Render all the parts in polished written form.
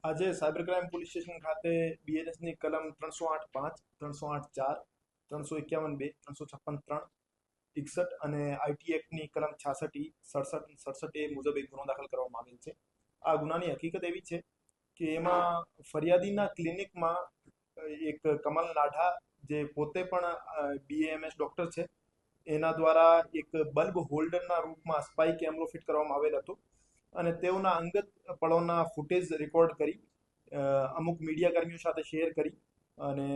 આજે cyber crime police station ખાતે બીએનએસની કલમ 308(5), 308(4), 351(2), 356(3), 61 અને આઈટી એક્ટની કલમ 66E, 67, 67A મુજબ એક ગુનો દાખલ કરવામાં આવેલ છે. આ ગુનાની હકીકત એવી છે કે એમાં ફરિયાદીના ક્લિનિકમાં એક કમલ નાઢા, જે પોતે પણ બીએમએસ ડોક્ટર છે, એના દ્વારા એક બલ્બ હોલ્ડરના રૂપમાં સ્પાઈ કેમેરો ફિટ કરવામાં આવેલ હતો અને તેઓના અંગત પળોના ફૂટેજ રેકોર્ડ કરી અમુક મીડિયા કર્મીઓ સાથે શેર કરી અને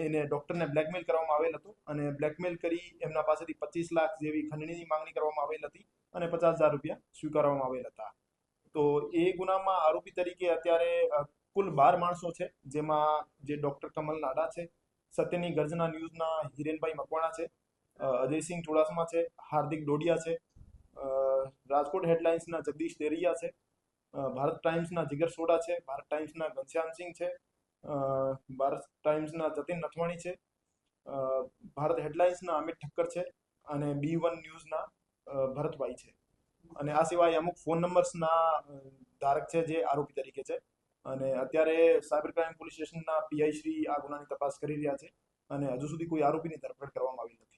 એને ડોક્ટરને બ્લેકમેલ કરવામાં આવેલ હતો અને બ્લેકમેલ કરી એમના પાસેથી 25 લાખ જેવી ખંડણીની માંગણી કરવામાં આવેલ હતી અને 50,000 રૂપિયા સ્વીકારવામાં આવેલ હતા. તો એ ગુનામાં આરોપી તરીકે અત્યારે કુલ 12 માણસો છે, જેમાં જે ડોક્ટર કમલ નાડા છે, સત્યની ગર્જના ન્યૂઝના હિરેનભાઈ મકવાણા છે, અજયસિંહ ચુડાસમા છે, હાર્દિક ડોડિયા છે, રાજકોટ હેડલાઇન્સના જગદીશ તેરિયા છે, ભારત ટાઈમ્સના જીગર સોડા છે, ભારત ટાઈમ્સના ઘનશ્યામસિંહ છે, ભારત ટાઈમ્સના જતીન નથવાણી છે, ભારત હેડલાઇન્સના અમિત ઠક્કર છે અને B1 ન્યૂઝના ભરતભાઈ છે. અને આ સિવાય અમુક ફોન નંબર્સના ધારક છે જે આરોપી તરીકે છે. અને અત્યારે સાયબર ક્રાઇમ પોલીસ સ્ટેશનના પીઆઈ શ્રી આ ગુનાની તપાસ કરી રહ્યા છે અને હજુ સુધી કોઈ આરોપીની ધરપકડ કરવામાં આવી નથી.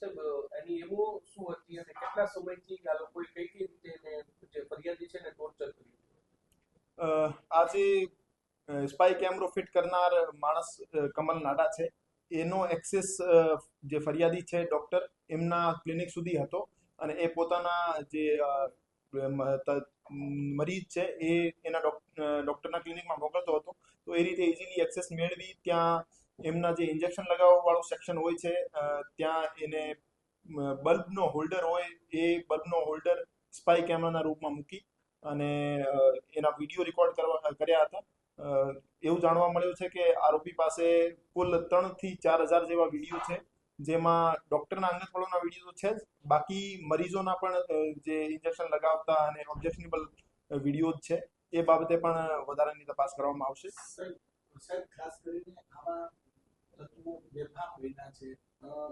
સાહેબ, એની એમો શું હતી અને કેટલા સમયથી આ લોકોએ કઈ રીતે જે ફરિયાદી છે ને ટોર્ચર કર્યું? આજે સ્પાઈ કેમેરો ફિટ કરનાર માણસ કમલ નાડા છે, એનો એક્સેસ જે ફરિયાદી છે ડોક્ટર, એમના ક્લિનિક સુધી હતો અને એ પોતાના જે મરીજ છે એ એના ડોક્ટરના ક્લિનિકમાં મોકલતો હતો. તો એ રીતે ઇઝીલી એક્સેસ મેળવી ત્યાં એમના જે ઇન્જેક્શન લગાવવા વાળું સેક્શન હોય છે, ત્યાં એને બલ્બનો હોલ્ડર હોય, એ બલ્બનો હોલ્ડર સ્પાઈ કેમેરાના રૂપમાં મૂકી અને એના વિડીયો રેકોર્ડ કર્યા હતા. એવું જાણવા મળ્યું છે કે આરોપી પાસે કુલ 3,000 થી 4,000 જેવા વિડીયો છે, જેમાં ડોક્ટરના અંગત પળોના વિડીયો છે જ, બાકી મરીઝોના પણ જે ઇન્જેક્શન લગાવતા અને ઓબ્જેક્શનેબલ વિડીયો છે, એ બાબતે પણ વધારાની તપાસ કરવામાં આવશે. સાહેબ, ખાસ કરીને આવા તત્વો બેફામ બન્યા છે,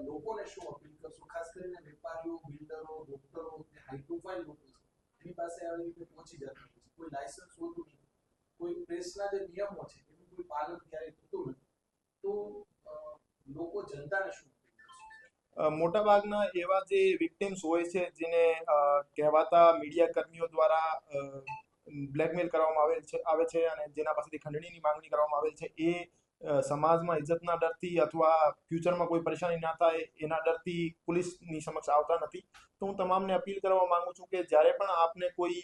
લોકોને શું અપીલ કરશો? ખાસ કરીને વેપારીઓ, બિલ્ડરો, ડોક્ટરો, હાઈ પ્રોફાઇલ લોકો છે, એની પાસે આવી રીતે પહોંચી જતા હોય છે. કોઈ લાયસન્સ હોતું નથી, કોઈ પ્રેસના જે નિયમો છે એનું કોઈ પાલન ક્યારેય થતું નથી. તો લોકો જનતાને શું અપીલ કરશે? મોટાભાગના એવા જે વિક્ટિમ્સ હોય છે, જેને કહેવાતા મીડિયા કર્મીઓ દ્વારા બ્લેકમેલ કરવામાં આવે છે અને જેના પાસેથી ખંડણીની માંગણી કરવામાં આવેલ છે, એ સમાજમાં ઇજ્જતના ડરથી અથવા ફ્યુચરમાં કોઈ પરેશાની ના થાય એના ડરથી પોલીસની સમક્ષ આવતા નથી. તો હું તમામને અપીલ કરવા માંગુ છું કે જ્યારે પણ આપને કોઈ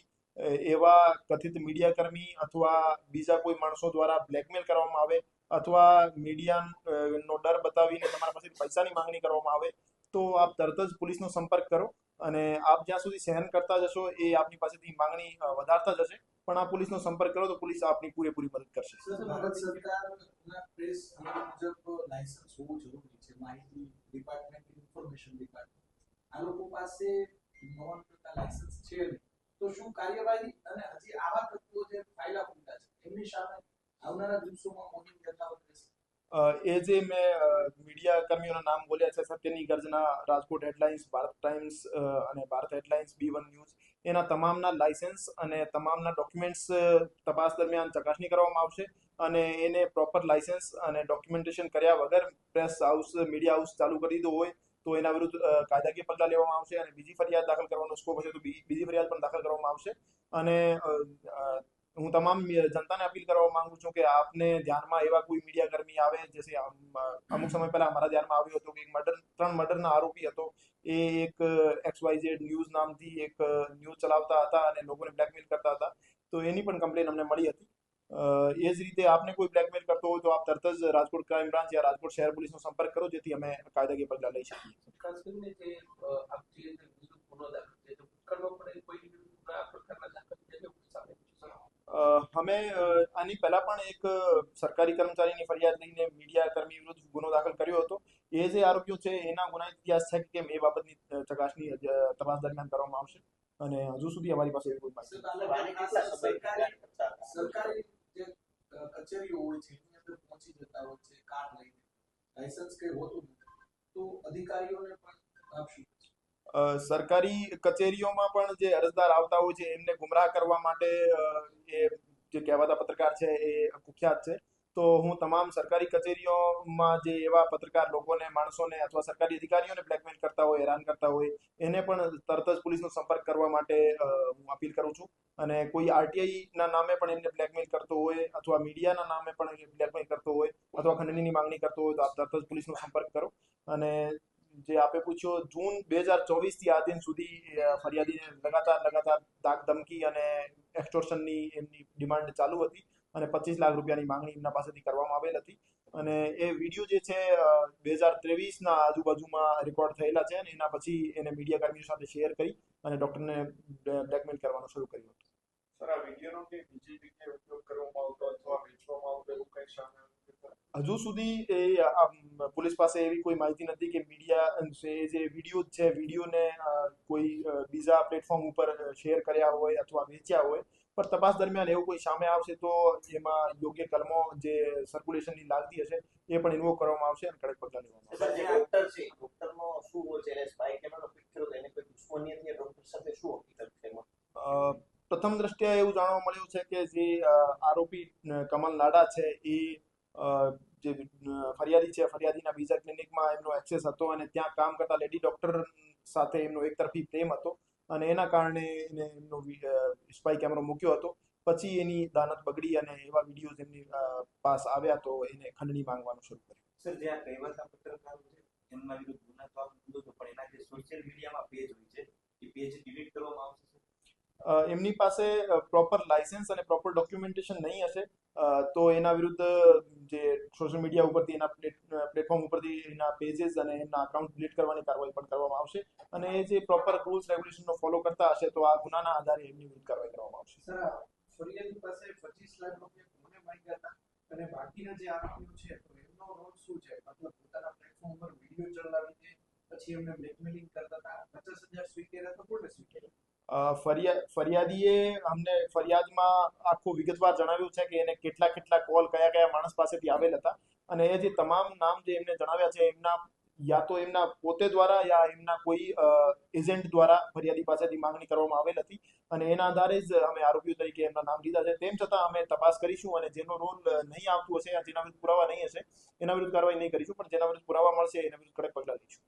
એવા કથિત મીડિયા કર્મી અથવા બીજા કોઈ માણસો દ્વારા બ્લેકમેલ કરવામાં આવે અથવા મીડિયાનો ડર બતાવીને તમારા પાસેથી પૈસાની માંગણી કરવામાં આવે, તો આપ તરત જ પોલીસનો સંપર્ક કરો અને આપ જ્યાં સુધી સહન કરતા જશો એ આપની પાસેથી માંગણી વધારતા જશે, પણ આ પોલીસનો સંપર્ક કરો તો પોલીસ આપની પૂરેપૂરી મદદ કરશે. ભારત સરકારના પ્રેસ મુજબ લાયસન્સ હોવું જરૂરી છે. માહિતી ડિપાર્ટમેન્ટ, ઇન્ફોર્મેશન ડિપાર્ટમેન્ટ, આ લોકો પાસે નોન કરતા લાયસન્સ છે નહીં. તો શું કાર્યવાહી અને હજી આવા તત્વો જે ફાયલા પૂરતા છે એમની સામે આવનારા દિવસોમાં મોટી યથાવત રહેશે? એ જે મેં મીડિયા કર્મીઓના નામ બોલ્યા છે, સત્યની ગર્જના, રાજકોટ હેડલાઇન્સ, ભારત ટાઈમ્સ અને ભારત હેડલાઇન્સ, B1 ન્યૂઝ, એના તમામના લાયસન્સ અને તમામના ડોક્યુમેન્ટ્સ તપાસ દરમિયાન ચકાસણી કરવામાં આવશે અને એને પ્રોપર લાયસન્સ અને ડોક્યુમેન્ટેશન કર્યા વગર પ્રેસ હાઉસ, મીડિયા હાઉસ ચાલુ કરી દીધો હોય તો એના વિરુદ્ધ કાયદાકીય પગલાં લેવામાં આવશે અને બીજી ફરિયાદ દાખલ કરવાનો સ્કોપ હશે તો બીજી ફરિયાદ પણ દાખલ કરવામાં આવશે. અને હું તમામ જનતાને અપીલ કરવા માંગુ છું કે આપને ધ્યાનમાં એવા કોઈ મીડિયા કર્મી આવે, જैसे અમુક સમય પહેલા અમારા ધ્યાનમાં આવ્યું હતું કે ત્રણ મર્ડરના આરોપી હતો, એ એક XYZ ન્યૂઝ નામથી એક ન્યૂઝ ચલાવતા હતા અને લોકોને બ્લેકમેલ કરતા હતા, તો એની પણ કમ્પ્લેન અમને મળી હતી. એ જ રીતે આપને કોઈ બ્લેકમેલ કરતો હોય તો આપ તરત જ રાજકોટ ક્રાઇમ બ્રાન્ચ યા રાજકોટ શહેર પોલીસનો સંપર્ક કરો, જેથી અમે કાયદાકીય પગલાં લઈ શકીએ. ખાસ કરીને જે આપ જે ગુનો દાખલ છે તો ભૂતકાળમાં પણ કોઈ આ પ્રકારના દાખલ થયેલા સામે અમે આની પહેલા પણ એક સરકારી કર્મચારીની ફરિયાદ લઈને મીડિયા કર્મી વિરુદ્ધ ગુનો દાખલ કર્યો હતો. એ જે આરોપીઓ છે એના ગુનાહિત ઇતિહાસ છે કે કેમ એ બાબતની ચકાસણી તપાસ દરમિયાન કરવામાં આવશે અને હજુ સુધી અમારી પાસે એવી કોઈ માહિતી સરકારી જે કચેરીઓ હોય છે એની અંદર પહોંચી જતા હોય છે કાર્ડ લઈને, લાયસન્સ કઈ હોતું નથી, તો અધિકારીઓને પણ આપશું. સરકારી કચેરીઓમાં પણ જે અરજદાર આવતા હોય છે એમને ગુમરાહ કરવા માટે એ જે જે કહેવાતા પત્રકાર છે એ કુખ્યાત છે. તો હું તમામ સરકારી કચેરીઓમાં જે એવા પત્રકાર લોકોને, માણસોને અથવા સરકારી અધિકારીઓને બ્લેકમેલ કરતા હોય, હેરાન કરતા હોય, એને પણ તરત જ પોલીસનો સંપર્ક કરવા માટે હું અપીલ કરું છું. અને કોઈ આરટીઆઈના નામે પણ એમને બ્લેકમેલ કરતો હોય અથવા મીડિયાના નામે પણ બ્લેકમેલ કરતો હોય અથવા ખંડણીની માંગણી કરતો હોય તો આપ તરત જ પોલીસનો સંપર્ક કરો. અને જે આપે પૂછ્યો, જૂન 2024થી આ દિન સુધી ફરિયાદીને લગાતાર ધાક ધમકી અને એક્સટોર્શનની એમની ડિમાન્ડ ચાલુ હતી અને 25 લાખ રૂપિયાની માંગણી એમના પાસેથી કરવામાં આવેલ હતી. અને એ વિડીયો જે છે 2023ના આજુબાજુમાં રેકોર્ડ થયેલા છે અને એના પછી એને મીડિયા કર્મીઓ સાથે શેર કરી અને ડોક્ટરને બ્લેકમેલ કરવાનું શરૂ કર્યું હતું. સર, આ વિડીયોનો કે બીજી જગ્યાએ ઉપયોગ કરવામાં આવતો અથવા વેચવામાં આવતો એવું કંઈ સામે આવ્યું છે? હજુ સુધી પોલીસ પાસે એવી કોઈ માહિતી નથી કે મીડિયા જે વિડીયો છે વિડીયોને કોઈ બીજા પ્લેટફોર્મ ઉપર શેર કર્યા હોય અથવા વેચ્યા હોય. પણ તપાસ દરમિયાન એવું કોઈ સામે આવશે તો એમાં યોગ્ય કલમો જે સર્ક્યુલેશનની લાગતી હશે એ પણ ઇન્વોક કરવામાં આવશે અને કડક પગલાં લેવામાં આવશે. સર, જે ડોક્ટર છે, ડોક્ટરનો શું રોલ છે? એને સ્પાય કેમેરો ફિટ કર્યો તો એને કોઈ દુશ્મની હતી ડોક્ટર સાથે? શું હકીકત છે એમાં? પ્રથમ દ્રષ્ટિએ એવું જાણવા મળ્યું છે કે જે આરોપી કમલ લાડા છે એ જે ફરિયાદી છે, ફરિયાદીના બીજા ક્લિનિકમાં એમનો એક્સેસ હતો અને ત્યાં કામ કરતા લેડી ડોક્ટર સાથે એમનો એકતરફી પ્રેમ હતો અને એના કારણે એને એમનો સ્પાય કેમેરો મૂક્યો હતો. પછી એની દાનત બગડી અને એવા વિડીયોઝ એમની પાસ આવ્યા તો એને ખંડણી માંગવાનું શરૂ કર્યું. સર, જે આ કહેવાતા પત્રકારો છે એમના વિરુદ્ધ ગુના તો આપ નોંધો છો, પણ એના જે સોશિયલ મીડિયામાં પેજ હોય છે એ પેજ ડિલીટ કરવામાં આવશે? એમની પાસે પ્રોપર લાયસન્સ અને પ્રોપર ડોક્યુમેન્ટેશન નહીં હશે તો એના વિરુદ્ધ જે સોશિયલ મીડિયા ઉપરથી એના પ્લેટફોર્મ ઉપરથી એના પેजेस અને એના અકાઉન્ટ ડિલીટ કરવાની કાર્યવાહી પણ કરવામાં આવશે. અને એ જે પ્રોપર રૂલ્સ રેગ્યુલેશનનો ફોલો કરતા હશે તો આ ગુનાના આધારે એમની વિરુદ્ધ કાર્યવાહી કરવામાં આવશે. સર, ફરિયાદી પાસે 25 લાખ રૂપિયા કોને માંગ્યા હતા અને બાકીના જે આરોપીઓ છે તો એમનો રોલ શું છે? મતલબ પોતાના પ્લેટફોર્મ પર વિડીયો ચલાવીને પછી એમને બ્લેકમેલિંગ કરતા હતા. 50,000 સ્વીકાર્યા તો કોને સ્વીકાર્યા? ફરિયાદીએ અમને ફરિયાદમાં આખું વિગતવાર જણાવ્યું છે કે એને કેટલા કોલ કયા માણસ પાસેથી આવેલ હતા અને એ જે તમામ નામ જે એમને જણાવ્યા છે એમના યા તો એમના પોતે દ્વારા યા એમના કોઈ એજન્ટ દ્વારા ફરિયાદી પાસેથી માંગણી કરવામાં આવેલ હતી અને એના આધારે જ અમે આરોપીઓ તરીકે એમના નામ લીધા છે. તેમ છતાં અમે તપાસ કરીશું અને જેનો રોલ નહીં આવતું હશે યા જેના વિરુદ્ધ પુરાવા નહીં હશે એના વિરુદ્ધ કાર્યવાહી નહીં કરીશું, પણ જેના વિરુદ્ધ પુરાવા મળશે એના વિરુદ્ધ કડક પગલાં લઈશું.